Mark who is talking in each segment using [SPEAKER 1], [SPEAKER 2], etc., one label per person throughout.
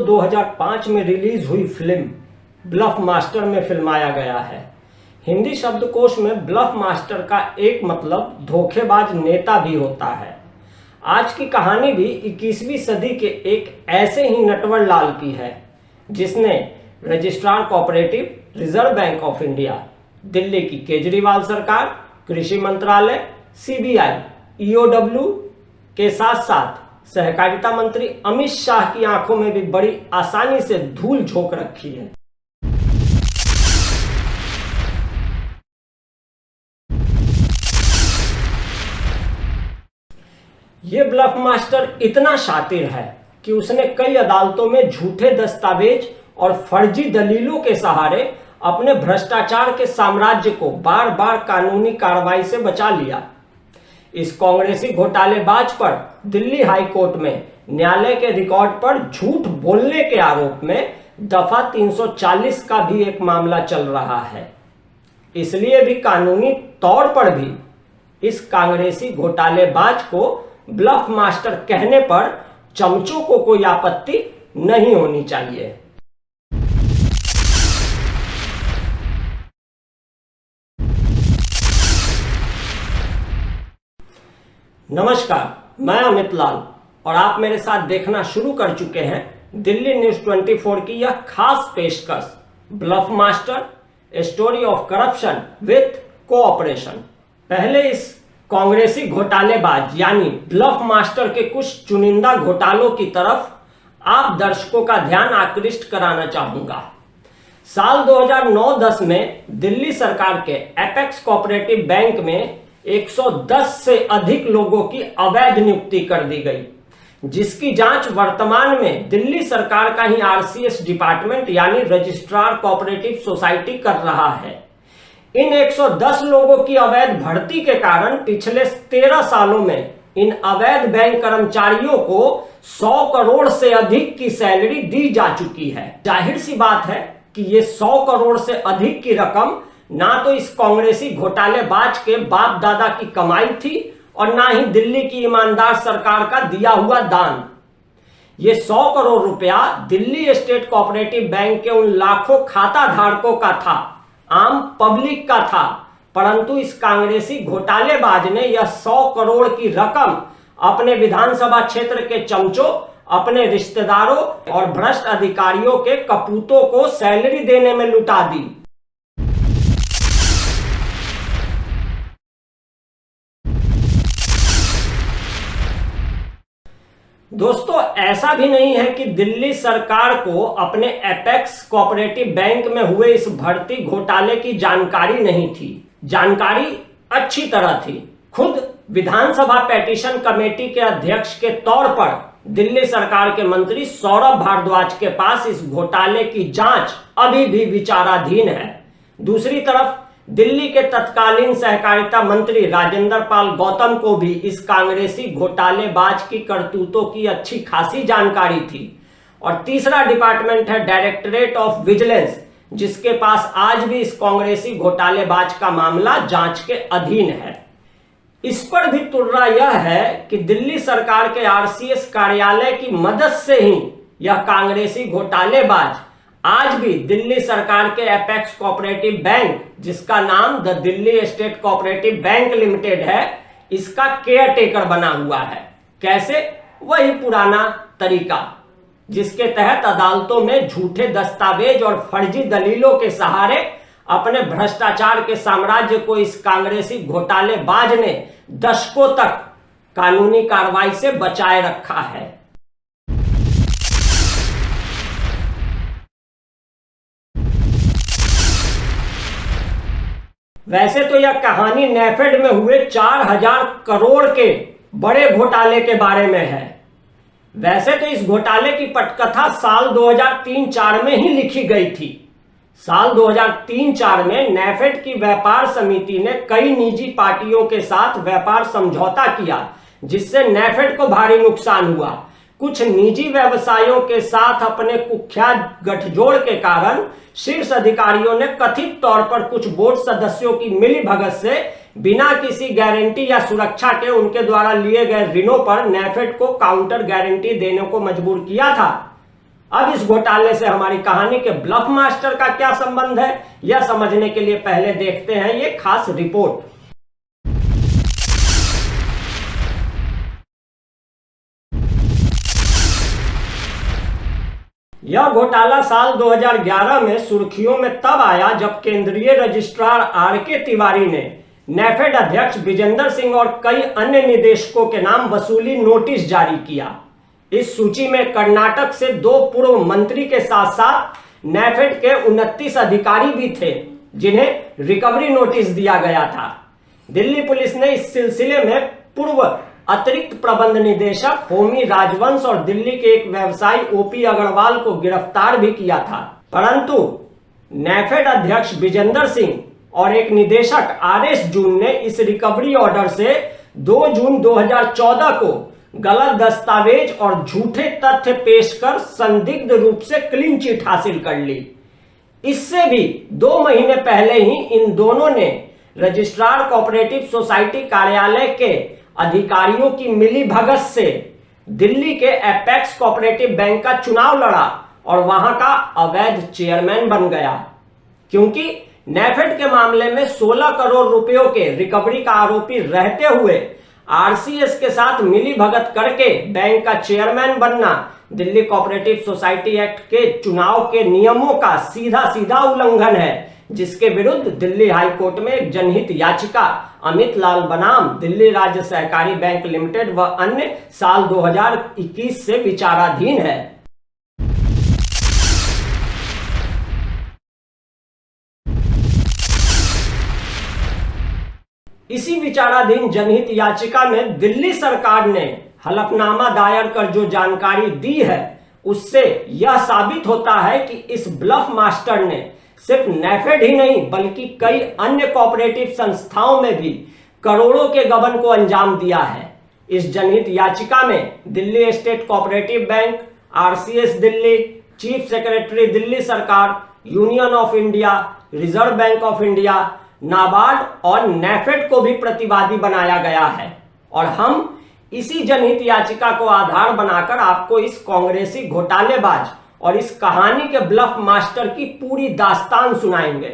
[SPEAKER 1] 2005 में रिलीज हुई film bulb master में फिल्माया गया है। हिंदी शब्दकोश में ब्लफ मास्टर का एक मतलब धोखेबाज नेता भी होता है। आज की कहानी भी 21वीं सदी के एक ऐसे ही नटवर लाल की है जिसने registrar cooperative, reserve Bank of India, Delhi की केजरीवाल सरकार, कृषि मंत्रालय, सीबीआई, ईओडब्ल्यू के साथ साथ सहकारिता मंत्री अमित शाह की आंखों में भी बड़ी आसानी से धूल झोंक रखी है। ये ब्लफ मास्टर इतना शातिर है कि उसने कई अदालतों में झूठे दस्तावेज और फर्जी दलीलों के सहारे अपने भ्रष्टाचार के साम्राज्य को बार बार कानूनी कार्रवाई से बचा लिया। इस कांग्रेसी घोटालेबाज पर दिल्ली हाई कोर्ट में न्यायालय के रिकॉर्ड पर झूठ बोलने के आरोप में दफा 340 का भी एक मामला चल रहा है। इसलिए भी कानूनी तौर पर भी इस कांग्रेसी घोटालेबाज को ब्लफ मास्टर कहने पर चमचों को कोई आपत्ति नहीं होनी चाहिए। नमस्कार, मैं अमित लाल और आप मेरे साथ देखना शुरू कर चुके हैं दिल्ली न्यूज 24 की यह खास पेशकश bluff master, a story of corruption with cooperation. पहले इस कांग्रेसी घोटालेबाज यानी ब्लफ मास्टर के कुछ चुनिंदा घोटालों की तरफ आप दर्शकों का ध्यान आकृष्ट कराना चाहूंगा। साल 2009-10 में दिल्ली सरकार के एपेक्स कोऑपरेटिव बैंक में 110 से अधिक लोगों की अवैध नियुक्ति कर दी गई, जिसकी जांच वर्तमान में दिल्ली सरकार का ही आरसीएस डिपार्टमेंट यानी रजिस्ट्रार कोऑपरेटिव सोसाइटी कर रहा है। इन 110 लोगों की अवैध भर्ती के कारण पिछले 13 सालों में इन अवैध बैंक कर्मचारियों को 100 करोड़ से अधिक की सैलरी दी जा चुकी है। जाहिर सी बात है कि ये 100 करोड़ से अधिक की रकम ना तो इस कांग्रेसी घोटालेबाज के बाप दादा की कमाई थी और ना ही दिल्ली की ईमानदार सरकार का दिया हुआ दान। ये 100 करोड़ रुपया दिल्ली स्टेट कोऑपरेटिव बैंक के उन लाखों खाता धारकों का था, आम पब्लिक का था, परंतु इस कांग्रेसी घोटालेबाज ने यह 100 करोड़ की रकम अपने विधानसभा क्षेत्र के चमचों, अपने रिश्तेदारों और भ्रष्ट अधिकारियों के कपूतों को सैलरी देने में लुटा दी। दोस्तों, ऐसा भी नहीं है कि दिल्ली सरकार को अपने एपेक्स कोऑपरेटिव बैंक में हुए इस भर्ती घोटाले की जानकारी नहीं थी। जानकारी अच्छी तरह थी। खुद विधानसभा पेटिशन कमेटी के अध्यक्ष के तौर पर दिल्ली सरकार के मंत्री सौरभ भारद्वाज के पास इस घोटाले की जांच अभी भी विचाराधीन है। दूसरी तरफ दिल्ली के तत्कालीन सहकारिता मंत्री राजेंद्र पाल गौतम को भी इस कांग्रेसी घोटालेबाज की करतूतों की अच्छी खासी जानकारी थी। और तीसरा डिपार्टमेंट है डायरेक्टरेट ऑफ विजिलेंस, जिसके पास आज भी इस कांग्रेसी घोटालेबाज का मामला जांच के अधीन है। इस पर भी तुर्रा यह है कि दिल्ली सरकार के आरसीएस कार्यालय की मदद से ही यह कांग्रेसी घोटालेबाज आज भी दिल्ली सरकार के एपेक्स कोऑपरेटिव बैंक, जिसका नाम the Delhi state cooperative bank limited है, इसका केयर टेकर बना हुआ है। कैसे? वही पुराना तरीका जिसके तहत अदालतों में झूठे दस्तावेज और फर्जी दलीलों के सहारे अपने भ्रष्टाचार के साम्राज्य को इस कांग्रेसी घोटालेबाज ने दशकों तक कानूनी कार्रवाई से बचाए रखा है। वैसे तो यह कहानी नेफेड में हुए 4000 करोड़ के बड़े घोटाले के बारे में है। वैसे तो इस घोटाले की पटकथा साल 2003-04 में ही लिखी गई थी। साल 2003-04 में नेफेड की व्यापार समिति ने कई निजी पार्टियों के साथ व्यापार समझौता किया, जिससे नेफेड को भारी नुकसान हुआ। कुछ निजी व्यवसायों के साथ अपने कुख्यात गठजोड़ के कारण शीर्ष अधिकारियों ने कथित तौर पर कुछ बोर्ड सदस्यों की मिलीभगत से बिना किसी गारंटी या सुरक्षा के उनके द्वारा लिए गए ऋणों पर नेफेड को काउंटर गारंटी देने को मजबूर किया था। अब इस घोटाले से हमारी कहानी के ब्लफ मास्टर का क्या संबंध है, यह समझने के लिए पहले देखते हैं ये खास रिपोर्ट। यह घोटाला साल 2011 में सुर्खियों में तब आया जब केंद्रीय रजिस्ट्रार आर.के. तिवारी ने नेफेड अध्यक्ष विजेंदर सिंह और कई अन्य निदेशकों के नाम वसूली नोटिस जारी किया। इस सूची में कर्नाटक से 2 पूर्व मंत्री के साथ साथ नेफेड के 29 अधिकारी भी थे जिन्हें रिकवरी नोटिस दिया गया था। दिल्ली पुलिस ने इस सिलसिले में पूर्व अतिरिक्त प्रबंध निदेशक होमी राजवंश और दिल्ली के एक व्यवसायी ओपी अग्रवाल को गिरफ्तार भी किया था, परंतु नेफेड अध्यक्ष विजेंदर सिंह और एक निदेशक आर.एस. जून ने इस रिकवरी ऑर्डर से 2 जून 2014 को गलत दस्तावेज और झूठे तथ्य पेश कर संदिग्ध रूप से क्लीन चिट हासिल कर ली। इससे भी 2 महीने पहले ही इन दोनों ने रजिस्ट्रार कोऑपरेटिव सोसाइटी कार्यालय के अधिकारियों की मिली भगत से दिल्ली के एपेक्स कोऑपरेटिव बैंक का चुनाव लड़ा और वहां का अवैध चेयरमैन बन गया। क्योंकि नेफेड के मामले में 16 करोड़ रुपयों के रिकवरी का आरोपी रहते हुए आरसीएस के साथ मिली भगत करके बैंक का चेयरमैन बनना दिल्ली कोऑपरेटिव सोसाइटी एक्ट के चुनाव के नियमों का सीधा उल्लंघन है, जिसके विरुद्ध दिल्ली हाई कोर्ट में एक जनहित याचिका अमित लाल बनाम दिल्ली राज्य सहकारी बैंक लिमिटेड व अन्य साल 2021 से विचाराधीन है। इसी विचाराधीन जनहित याचिका में दिल्ली सरकार ने हलफनामा दायर कर जो जानकारी दी है उससे यह साबित होता है कि इस ब्लफ मास्टर ने सिर्फ नेफेड ही नहीं बल्कि कई अन्य कोऑपरेटिव संस्थाओं में भी करोड़ों के गबन को अंजाम दिया है। इस जनहित याचिका में Delhi state cooperative bank, RCS Delhi, chief secretary Delhi सरकार, union of India, Reserve Bank of India, NABARD और नेफेड को भी प्रतिवादी बनाया गया है और हम इसी जनहित याचिका को आधार बनाकर आपको इस कांग्रेसी घोटालेबाज और इस कहानी के ब्लफ मास्टर की पूरी दास्तान सुनाएंगे।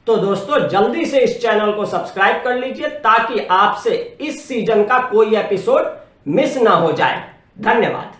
[SPEAKER 1] तो दोस्तों जल्दी से इस चैनल को सब्सक्राइब कर लीजिए ताकि आपसे इस सीजन का कोई एपिसोड मिस ना हो जाए। धन्यवाद।